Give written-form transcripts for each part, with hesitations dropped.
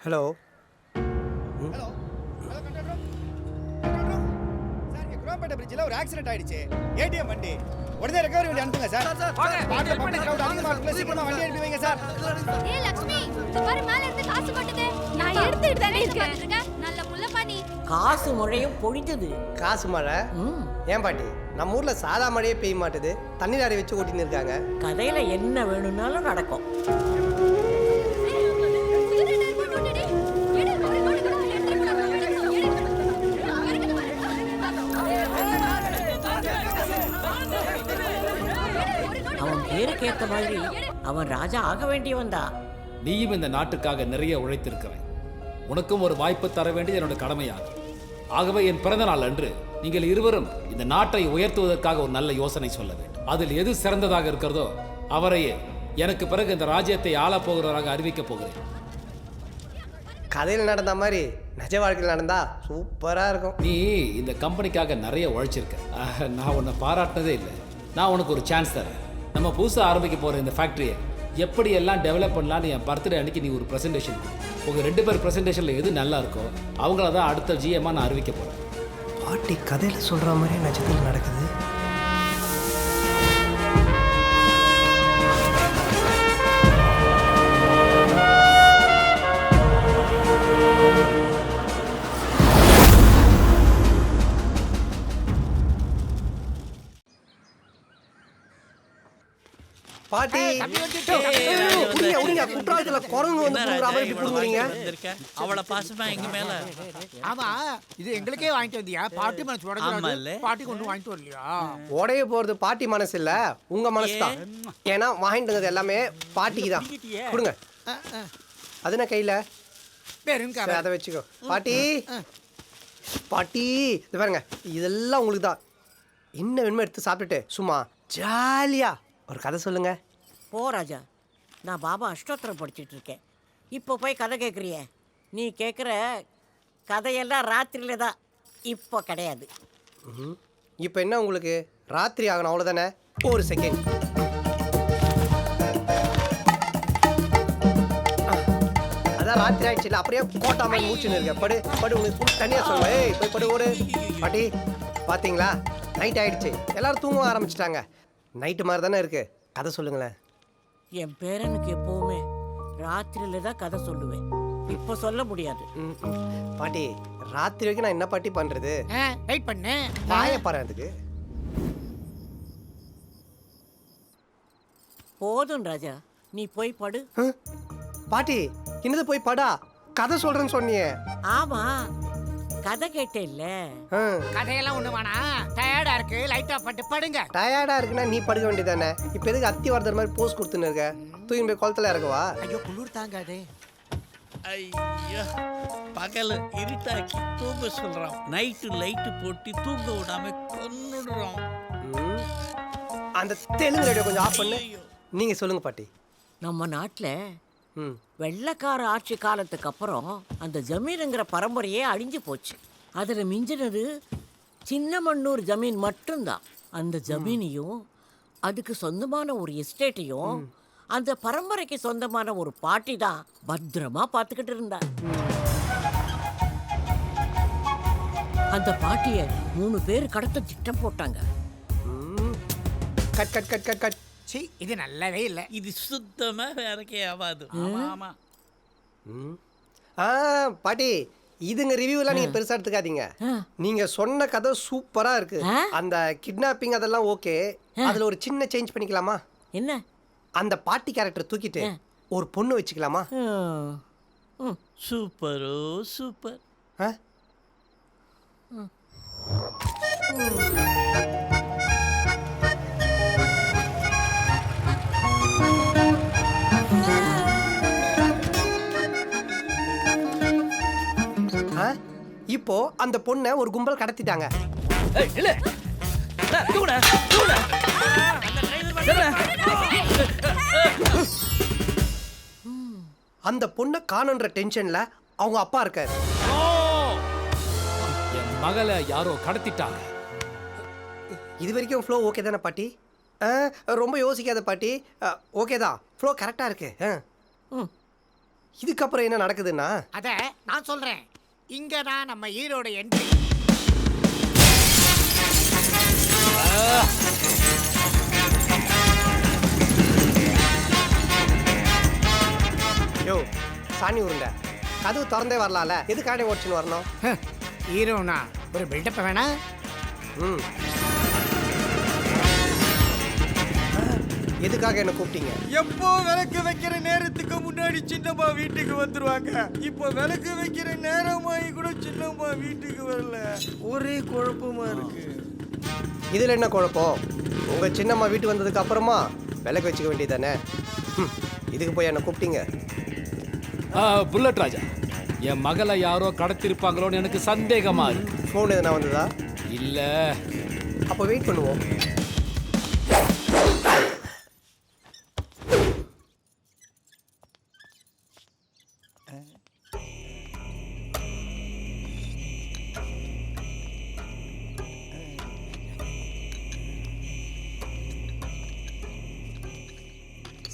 Hello. Hello hello control room sir, இங்கே குரோம்பேட்டை பிரிட்ஜில் ஒரு ஆக்சிடென்ட் ஆயிடுச்சு. ஏடிஎம் வண்டி உடனே ரெக்கவரி வண்டி அனுப்புங்க சார். பாட்டில் பப்ளிக் கிரவுட் அதிகமாக இருக்குல்ல, சீக்கிரமா வண்டி அனுப்பி வைங்க சார். ஏய் லட்சுமி, இந்த பாரு மேல இருந்து காசு கொட்டுதே. நான் எடுத்துட்டு தானே இருக்கேன். நல்ல புள்ள பாணி. காசு மழையும் பொழிஞ்சது. காசு மழை? ஏன் பாட்டி, நம்ம ஊர்ல சாதா மழையே பெய்ய மாட்டுது, தண்ணி லாரி வச்சு ஓட்டின்னு இருக்காங்க. கதையில என்ன வேணும்னாலும் நடக்கும். அவன் பேருக்கு ஏத்த மாதிரி அவன் ராஜா ஆக வேண்டியவன் தான். நீயும் இந்த நாட்டுக்காக நிறைய உழைத்திருக்கிறேன். உனக்கும் ஒரு வாய்ப்பு தர வேண்டியது என்னோட கடமையாகும். ஆகவே என் பிறந்த நாள் அன்று நீங்கள் இருவரும் இந்த நாட்டை உயர்த்துவதற்காக ஒரு நல்ல யோசனை சொல்ல வேண்டும். அதில் எது சிறந்ததாக இருக்கிறதோ அவரையே எனக்கு பிறகு இந்த ராஜ்யத்தை ஆளப் போகிறவராக அறிவிக்கப் போகிறேன். கதையில் நடந்த மாதிரி நிஜ வாழ்க்கையில் நடந்தா சூப்பரா இருக்கும். நீ இந்த கம்பெனிக்காக நிறைய உழைச்சிருக்க. நான் உன்னை பாராட்டினதே இல்லை. நான் உனக்கு ஒரு சான்ஸ் தரேன். நம்ம புதுசாக ஆரம்பிக்க போகிற இந்த ஃபேக்ட்ரியை எப்படி எல்லாம் டெவலப் பண்ணலான்னு என் பர்த்டே அன்னைக்கு நீ ஒரு ப்ரெசன்டேஷன் கொடு. உங்கள் 2 பேர் ப்ரெசன்டேஷனில் எது நல்லா இருக்கோ அவங்கள தான் அடுத்த GM நான் அறிவிக்க போகிறேன். பாட்டி கதையில் சொல்கிற மாதிரி நிஜத்தில் நடக்குது. பாட்டி குற்றாலத்துல குரங்கு வந்து புடுங்குற மாதிரி புடுங்குறீங்க. அவளை பாசமா எங்க மேல. ஆமா, இது எங்களுக்கே வாங்கிட்டு வந்தியா? பாட்டி மனசு உடைஞ்சிராது. பாட்டி கொண்டு வாங்கிட்டு வரலையா? உடைய போறது பாட்டி மனசு இல்ல, உங்க மனசு தான். ஏன்னா வாங்கிட்டு வந்தது எல்லாமே பாட்டிக்கு தான். கொடுங்க. அது என்ன கையில பெருங்க அதை வச்சுக்கோ. பாட்டி பாட்டி இது பாருங்க, இதெல்லாம் உங்களுக்கு தான். என்ன வேணுமோ எடுத்து சாப்பிட்டுட்டு சும்மா ஜாலியா ஒரு கதை சொல்லுங்க. போ ராஜா, நான் பாபா அஷ்டோத்திரம் படிச்சுட்டு இருக்கேன். இப்போ போய் கதை கேட்குறிய? நீ கேட்குற கதையெல்லாம் ராத்திரியில தான், இப்போ கிடையாது. இப்போ என்ன உங்களுக்கு ராத்திரி ஆகணும் அவ்வளோதானே? ஒரு செகண்ட். அதான் ராத்திரி ஆயிடுச்சு இல்லை, அப்படியே கோட்டா மாதிரி மூச்சுன்னு இருக்க. படு படு, உங்களுக்கு தனியாக சொல்லுவேன். ஏய் போய் படு ஓடு. பாட்டி பார்த்தீங்களா, நைட் ஆயிடுச்சு, எல்லாரும் தூங்க ஆரம்பிச்சிட்டாங்க. நைட்டு மாதிரி தானே இருக்கு, கதை சொல்லுங்களேன். என் பேரனுக்கு எப்பவுமே ராத்திரியில தான் கதை சொல்லுவேன், இப்போ சொல்ல முடியாது. பாட்டி ராத்திரி வரைக்கும் நான் என்ன பாட்டி பண்றது? வெயிட் பண்ணு. வாய பாரு. அதுக்கு போதும் ராஜா, நீ போய் படு. பாட்டி என்னது போய் படா? கதை சொல்றேன்னு சொன்னியே. ஆமா, கதை கேட்டேன் இல்ல. கதையெல்லாம் ஒண்ணு வேணா, டயர்டா இருக்கு, லைட்டா பட்டு படுங்க. டயர்டா இருக்குன்னா நீ படுக்க வேண்டியதானே. இப்போ எதுக்கு அத்தி வரதர் மாதிரி போஸ் கொடுத்துன்னு இருக்க? தூக்கி போய் குளத்துல இறக்குவா. ஐயோ குளிர் தாங்காதே. ஐயோ, பகல இருட்டாக்கி தூங்க சொல்றான், நைட்டு லைட்டு போட்டு தூங்க விடாம கொன்னுடுறோம். அந்த தெலுங்கு ரேடியோ கொஞ்சம் ஆஃப் பண்ணு. நீங்க சொல்லுங்க பாட்டி. நம்ம நாட்டுல வெள்ளைக்கார ஆட்சி காலத்துக்கு அப்புறம் அந்த ஜமீனுங்கிற பரம்பரையே அழிஞ்சு போச்சு. அதுல மிஞ்சினது சின்னமண்ணூர் ஜமீன் மட்டும்தான். அந்த ஜமீனையும் அதுக்கு சொந்தமான ஒரு எஸ்டேட்டையும் அந்த பரம்பரைக்கு சொந்தமான ஒரு பாட்டி தான் பத்திரமா பார்த்துக்கிட்டு இருந்தா. அந்த பாட்டிய 3 பேர் கடத்த திட்டம் போட்டாங்க. Cut cut cut cut cut. C, இது நல்லாவே இல்ல. இது சுத்தமா வேறக்கே ஆகாது. ஆமா பாட்டி இதுங்க ரிவ்யூலாம் நீங்க பெருசா எடுத்துக்காதீங்க. நீங்க சொன்ன கதை சூப்பரா இருக்கு. அந்த கிட்னாப்பிங் அதெல்லாம் ஓகே. அதுல ஒரு சின்ன சேஞ்ச் பண்ணிக்கலாமா? என்ன? அந்த பாட்டி கேரக்டர் தூக்கிட்டு ஒரு பொண்ணு வச்சுக்கலாமா? சூப்பரோ சூப்பர். இப்போ அந்த பொண்ணை ஒரு கும்பல் கடத்திட்டாங்க. அந்த பொண்ணை காணுன்ற டென்ஷன்ல அவங்க அப்பா இருக்காரு. என் மகளை யாரோ கடத்திட்டாங்க. இது வரைக்கும் ஃப்ளோ ஓகே தானே பாட்டி? ரொம்ப யோசிக்காத பாட்டி. ஓகே தான், ஃப்ளோ கரெக்டாக இருக்கு. இதுக்கப்புறம் என்ன நடக்குதுன்னா அத நான் சொல்றேன். இங்க தான் நம்ம ஹீரோட என்ட்ரி. யோ சாணி உருண்டை கதவு திறந்தே வரலாம்ல எதுக்காண்டி ஓடிச்சுன்னு வரணும்? ஹீரோனா ஒரு பில்டப் வேணா? ம் எதுக்காக என்ன கூப்பிட்டீங்க? எப்போ விளக்கு வைக்கிற நேரத்துக்கு முன்னாடி சின்னம்மா வீட்டுக்கு வந்துருவாங்க. இப்போ விளக்கு வைக்கிற நேரமாயி கூட சின்னம்மா வீட்டுக்கு வரல. ஒரே குழப்பமா இருக்கு. இதில் என்ன குழப்பம்? உங்கள் சின்னம்மா வீட்டுக்கு வந்ததுக்கு அப்புறமா விளக்கு வச்சுக்க வேண்டியதானே. இதுக்கு போய் என்ன கூப்பிட்டீங்க? புல்லட் ராஜா, என் மகளை யாரோ கடத்திருப்பாங்களோன்னு எனக்கு சந்தேகமா இருக்கு. ஃபோன் எதுனா வந்ததா? இல்லை. அப்போ வெயிட் பண்ணுவோம்.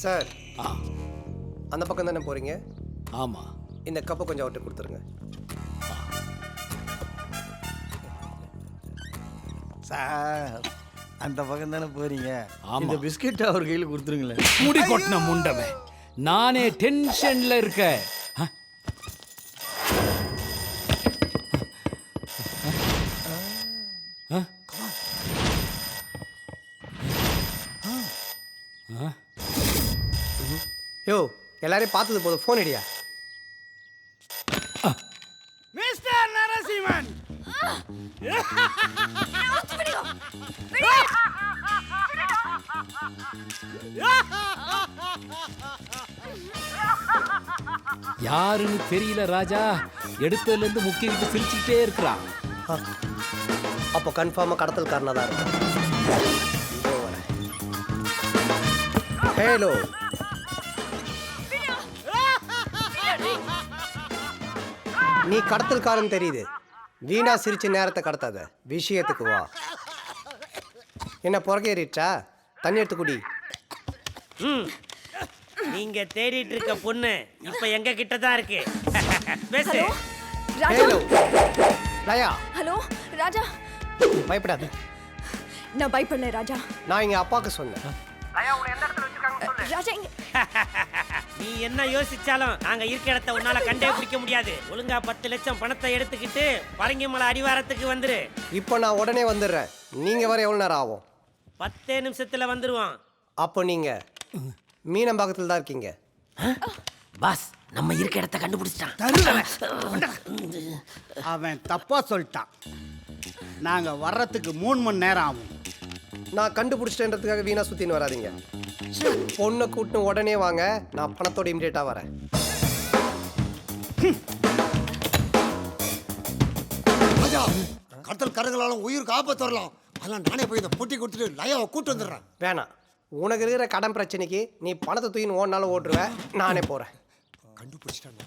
சார், அந்த பக்கம் தானே போறீங்க? ஆமாம். இந்த கப்பை கொஞ்சம் அவர்கிட்ட கொடுத்துருங்க. சார், அந்த பக்கம் தானே போறீங்க? ஆமா. இந்த பிஸ்கட் அவர் கையில் கொடுத்துருங்களேன். முடி கொட்டின முண்டமே, நானே டென்ஷன்ல இருக்கேன். யோ எல்லாரையும் பார்த்தது போதும், ஃபோன் அடியா. மிஸ்டர் நரசிம்மன், யாருன்னு தெரியல ராஜா, எடுத்ததுல இருந்து முக்கிட்டு சிரிச்சுக்கிட்டே இருக்கிறான். அப்போ கன்ஃபார்மாக கடத்தல்காரனாக தான் இருக்கும். ஹலோ, நீ கடத்தல்காரன் தெரியுது, வீணா சிரிச்சு நேரத்தை கடத்தாத, விஷயத்துக்கு வா. என்ன புறகேறிட்டா? தண்ணி எடுத்து குடி. நீங்க தேடிட்டு இருக்க பொண்ணு இப்ப எங்க கிட்ட தான் இருக்கு. பேசு. ஹலோ லயா. ஹலோ ராஜா. பயப்படாத, நான் பயப்படல ராஜா. நான் எங்க அப்பாவுக்கு சொன்னேன். ராஜா இங்க நீ என்ன யோசிச்சாலும் நாங்க இருக்க இடத்த உன்னால கண்டே பிடிக்க முடியாது. ஒழுங்கா 10 லட்சம் பணத்தை எடுத்துக்கிட்டு பரங்கிமலை அடிவாரத்துக்கு வந்துரு. இப்போ நான் உடனே வந்துடுறேன். நீங்க வர எவ்வளோ நேரம் ஆகும்? 10 நிமிஷத்துல வந்துருவான். அப்போ நீங்க மீனம்பாக்கத்தில் தான் இருக்கீங்க. பாஸ், நம்ம இருக்க இடத்த கண்டுபிடிச்சிட்டான். அவன் தப்பா சொல்லிட்டான். நாங்க வர்றதுக்கு 3 மணி நேரம் ஆகும். நான் கண்டுபிடிச்சிட்டேன்றதுக்காக வீணா சுத்தின்னு வராதீங்க. பொண்ணை கூட்டின்னு உடனே வாங்க, நான் பணத்தோட இமிடியேட்டா வரேன். ராஜா, கடத்தல்காரங்களால உயிருக்கு ஆபத்து வரலாம். அதெல்லாம் நானே போய் இதை பொட்டி கொடுத்துட்டு லயாவை கூட்டு வந்துடுறேன். வேணாம், உனக்கு இருக்கிற கடன் பிரச்சனைக்கு நீ பணத்தை தூக்கின்னு ஓடினாலும் ஓட்டுருவேன். நானே போறேன். கண்டுபிடிச்சிட்டாங்க.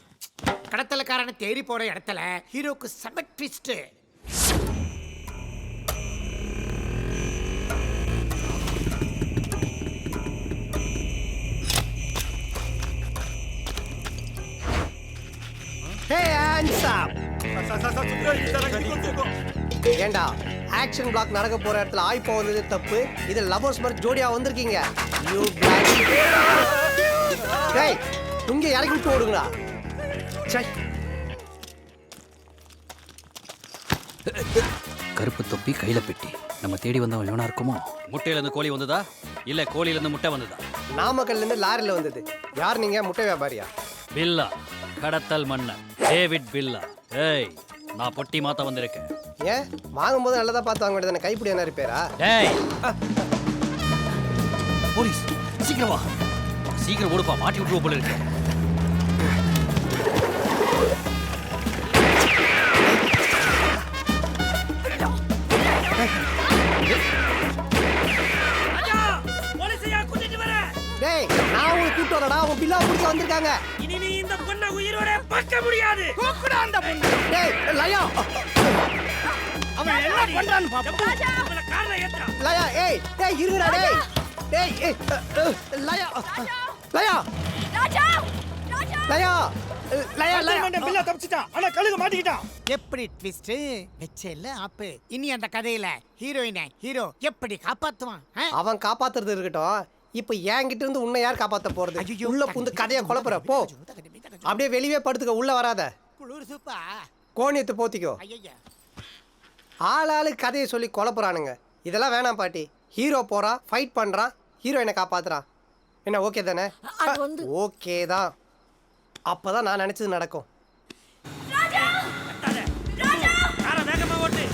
கடத்தலக்காரனை தேடி போற இடத்துல ஹீரோக்கு செம ட்விஸ்ட். ஏண்டா, ஆக்ஷன் பிளாக் நடக்க போற இடத்துல ஆய்ப்போ வந்தது தப்பு. இது லவர்ஸ் மாதிரி ஜோடியா வந்திருக்கீங்க. யூ டேய், இங்க இறக்கி விட்டு ஓடுங்கடா. சை, கருப்பு தொப்பி கையில பெட்டி. நம்ம தேடி வந்தவன் எவனா இருக்குமோ? முட்டையில இருந்து கோழி வந்ததா இல்ல கோழியில இருந்து முட்டை வந்ததா? நாமக்கல்ல இருந்து லாரில வந்தது. யார் நீங்க? முட்டை வியாபாரியா? பில்லா, கடத்தல் மன்னன் டேவிட் பில்லா. ஏய், நான் பொட்டி மாத்த வந்திருக்கேன். ஏன் வாங்கும்போது நல்லதா பார்த்து வாங்க வேண்டியதானே? கைப்பிடி என்ன ரிப்பேரா? டேய், போலீஸ் சீக்கிரம் வா. சீக்கிரம் ஓடுப்பா, மாட்டி விட்டுருவோம் போல இருக்கு. டேய், நான் உங்களை கூட்டு வரடா. உன் பில்லா பிடிக்க வந்திருக்காங்க. இனி நீ இந்த பொண்ணை உயிரோட பார்க்க முடியாது. கூக்குடா அந்த பொண்ணு. டேய் லயா, அவன் என்ன பண்றான்னு பாப்போம். அவளை கார்ல ஏத்துறா. லயா, ஏய் டேய் இருங்கடா. டேய் டேய், லயா லயா ராஜா லயா லயா லயா பில்ல தப்பிச்சிட்டான் ஆனா கழுகு மாட்டிக்கிட்டான். எப்படி ட்விஸ்ட் வெச்சேல்ல ஆப்பு. இனி அந்த கதையில ஹீரோயினை ஹீரோ எப்படி காப்பாத்துவான்? அவன் காப்பாத்துறது இருக்கட்டும். இப்போ என்கிட்ட இருந்து உன்னை யார் காப்பாத்த போறது? ஐயையோ. உள்ள புந்து கதையை குழப்புற போ. அப்படியே வெளியே படுத்துக்க, உள்ள வராத. குளிர் சூப்பா. கோணியத்தை போத்திக்கோ. ஐயா ஆளாளுக்கு கதையை சொல்லி குழப்புறானுங்க. இதெல்லாம் வேணாம் பாட்டி. ஹீரோ போறான், ஃபைட் பண்றான், ஹீரோயினை காப்பாத்துறான். என்ன ஓகே தானே? அது வந்து ஓகே தான். அப்பதான் நான் நினைச்சது நடக்கும். காரை வேகமா ஓட்டு.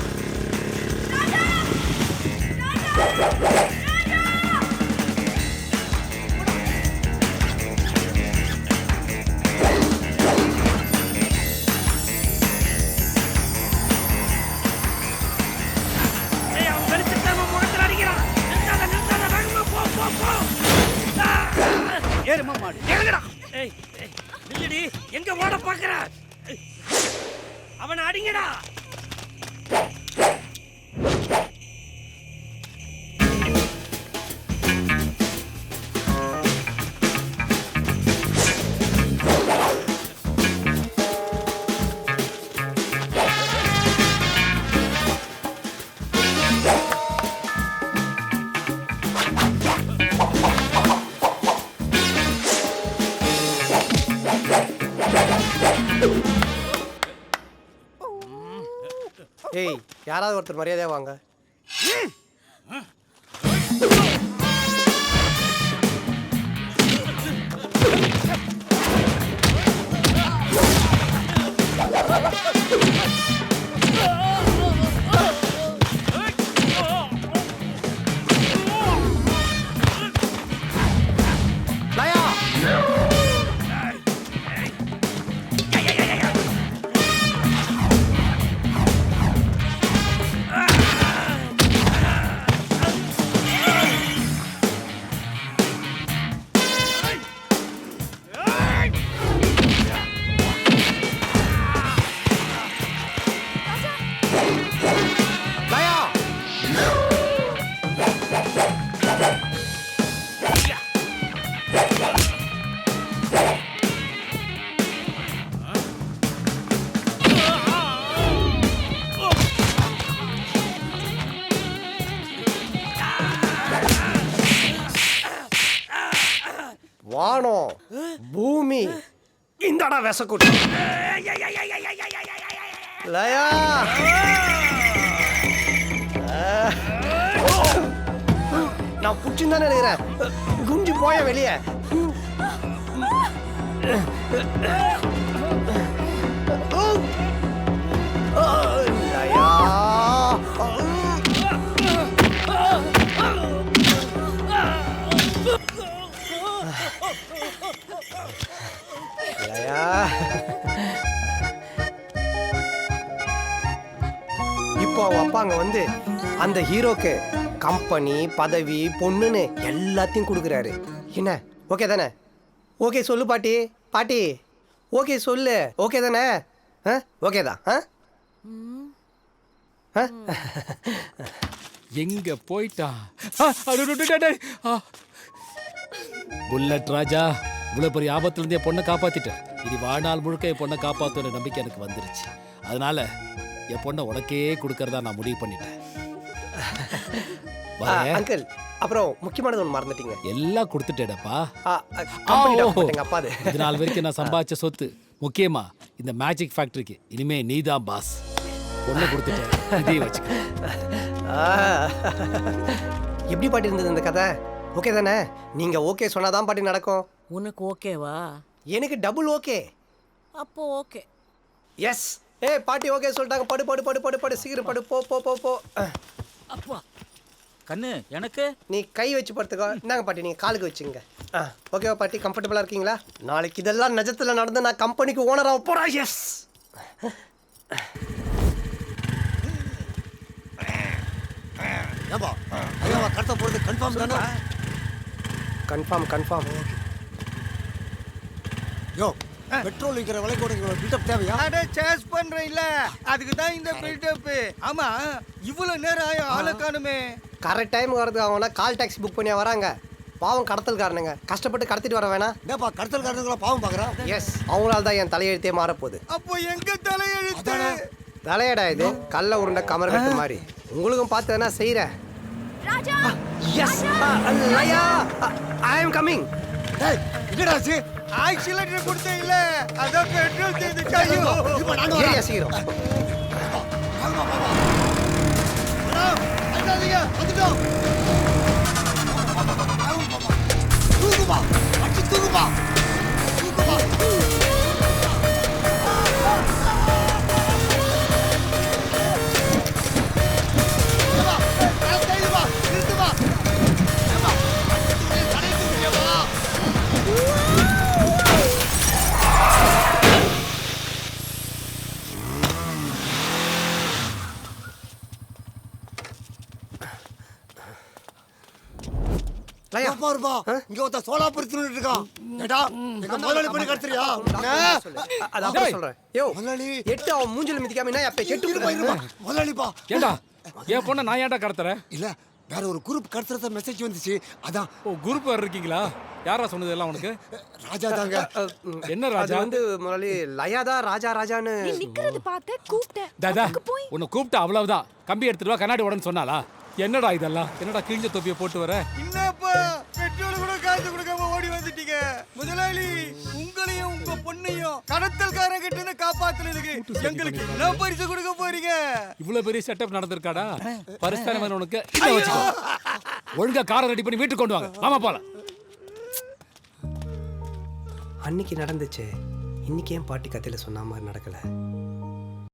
ஏய், அவன் வெளிச்சத்தை அவன் முகத்துல அடிக்கிறான். நிறுத்தாத, வேகமா போ, போ, போ. ஏறுமா மாடு. இறங்குடா. ஏய், ஏய், நில்லுடி. எங்க ஓட பாக்குற? அவனை அடிங்கடா. ஏய், யாராவது ஒருத்தர் மரியாதையா வாங்க. லயா லயா வானம் பூமி இந்தடா விசக்கூட்டு. லயா நான் புடிச்சுன்னு தானே இருக்கிறேன். குஞ்சு போய வெளியே. லயா லயா இப்போ அவ அப்பா அங்க வந்து அந்த ஹீரோக்கு கம்பெனி பதவி பொண்ணுன்னு எல்லாத்தையும் கொடுக்குறாரு. என்ன ஓகே தானே? ஓகே சொல்லு பாட்டி. பாட்டி ஓகே சொல்லு. ஓகே தானே? ஓகே தான். எங்க போயிட்டா? புல்லட் ராஜா, இவ்வளவு பெரிய ஆபத்துல இருந்து என் பொண்ணை காப்பாத்திட்டேன். இது வாழ்நாள் முழுக்க என் பொண்ணை காப்பாத்துற நம்பிக்கை எனக்கு வந்துருச்சு. அதனால என் பொண்ணை உனக்கே கொடுக்கறதா நான் முடிவு பண்ணிட்டேன். அங்கிள், அப்புறம் முக்கியமானது ஒன்று மறந்துட்டீங்க. எல்லாம் கொடுத்துட்டேடப்பா. அப்பா இது நாள் வரைக்கும் நான் சம்பாதிச்ச சொத்து, முக்கியமா இந்த மேஜிக் ஃபேக்டரிக்கு இனிமே நீதான் பாஸ். பொண்ணை கொடுத்துட்டேன், இதையும் வச்சுக்க. எப்படி பாட்டி இருந்தது இந்த கதை? ஓகே தானே? நீங்க ஓகே சொன்னாதான் பாட்டி நடக்கும். உனக்கு ஓகேவா? எனக்கு டபுள் ஓகே. அப்போ ஓகே. எஸ். பாட்டி ஓகே சொல்லிட்டாங்க. படு படு படு படு படு சீக்கிரம் படு. போ போ போ போ. அப்பா கண்ணு எனக்கு நீ கை வச்சு படுத்துக்கோ. இந்தாங்க பாட்டி, நீங்க காலுக்கு வச்சுங்க. ஓகேவா பாட்டி? கம்ஃபர்டபுளா இருக்கீங்களா? நாளைக்கு இதெல்லாம் நிஜத்துல நடந்து நான் கம்பெனிக்கு ஓனராக போறேன். எஸ். ஏம்பா ஐயாவா கடத்த போறது கன்ஃபார்ம் தானே? Confirm confirm. யோ பெட்ரோல் விற்கிற விலை கூட பில்டப் தேவையா? அட சேஸ் பண்றேன் இல்ல, அதுக்கு தான் இந்த பில்டப். ஆமா, இவ்வளவு நேரம் ஆளை காணுமே. கரெக்ட் டைம் வரது. அவனா கால் டாக்ஸி புக் பண்ணியா வராங்க? பாவம் கடத்தல்காரனுங்க கஷ்டப்பட்டு கடத்திட்டு வர வேணாம். என்னப்பா கடத்தல்காரனுங்களா பாவம் பார்க்குறான்? எஸ், அவங்களால தான் என் தலையெழுத்தே மாறப்போகுது. அப்போ எங்க தலையெழுத்து? தலையடா இது, கல்ல உருண்டை கமர் கட்டு மாதிரி. உங்களுக்கும் பார்த்ததுன்னா செய்கிறேன். ராஜா எஸ் லயா, ஐ அம் கமிங். டேய் என்னடா ஆச்சு? ஆக்சிலேட்டர் கொடுத்தே இல்ல, அதான் பெட்ரோல் தீர்ந்துச்சு. ஐயோ இப்போ நானும் வரேன். ஏரியா சீக்கிரம். வாங்கம்மா, வாங்க. அண்ணா, அண்ணாதீங்க, வந்துட்டோம். தூக்குமா, அடிச்சு தூக்குமா, தூக்குமா. ஏம்மா, நான் கைதுமா, நிறுத்துமா. ஏம்மா, அடிச்சு தலையை தூக்குறியேம்மா. லயா, பாருப்பா, இங்க ஒருத்தன் சோலாப்பூர் திருட்டு இருக்கான். ஏடா, எங்க முதலாளி பண்ணி கடத்துறியா? அது அப்புறம் சொல்றேன். யோ முதலாளி. எட்டு அவன் மூஞ்சில மிதிக்காம என்ன அப்ப எட்டு இருப்பா, இருப்பா. முதலாளிப்பா. ஏண்டா என் பொண்ணை நான் ஏன்டா கடத்துறேன்? இல்ல, வேற ஒரு குரூப் கடத்துறத மெசேஜ் வந்துச்சு. அதான் ஓ குரூப் வேறு இருக்கீங்களா? யாரா சொன்னது எல்லாம் உனக்கு? ராஜா தாங்க. என்ன அது ராஜா? வந்து முதலாளி லயா தான் ராஜா ராஜான்னு. நிக்கிறது பார்த்த கூப்பிட்டேன். தாதா உன்னை கூப்பிட்டா அவ்வளவுதான். கம்பி எடுத்துட்டு வா, கண்ணாடி உடனே சொன்னாலா? என்னடா இதெல்லாம்? என்னடா கிழிஞ்ச தொப்பியை போட்டு வர? என்னப்பா பெட்ரோல் கூட காசு கொடுக்காம ஓடி வந்துட்டீங்க. முதலாளி, உங்களையும் உங்க பொண்ணையும் கடத்தல்காரன் கிட்ட இருந்து காப்பாத்துறதுக்கு எங்களுக்கு என்ன பரிசு கொடுக்க போறீங்க? இவ்வளவு பெரிய செட்டப் நடந்திருக்காடா? பரிஸ்தான வேணும் உனக்கு. இதை வச்சுக்கோ. ஒழுங்கா காரை ரெடி பண்ணி வீட்டுக்கு கொண்டு வாங்க. ஆமா போலாம். அன்னைக்கு நடந்துச்சு, இன்னைக்கு ஏன் பாட்டி கதையில சொன்ன மாதிரி நடக்கல?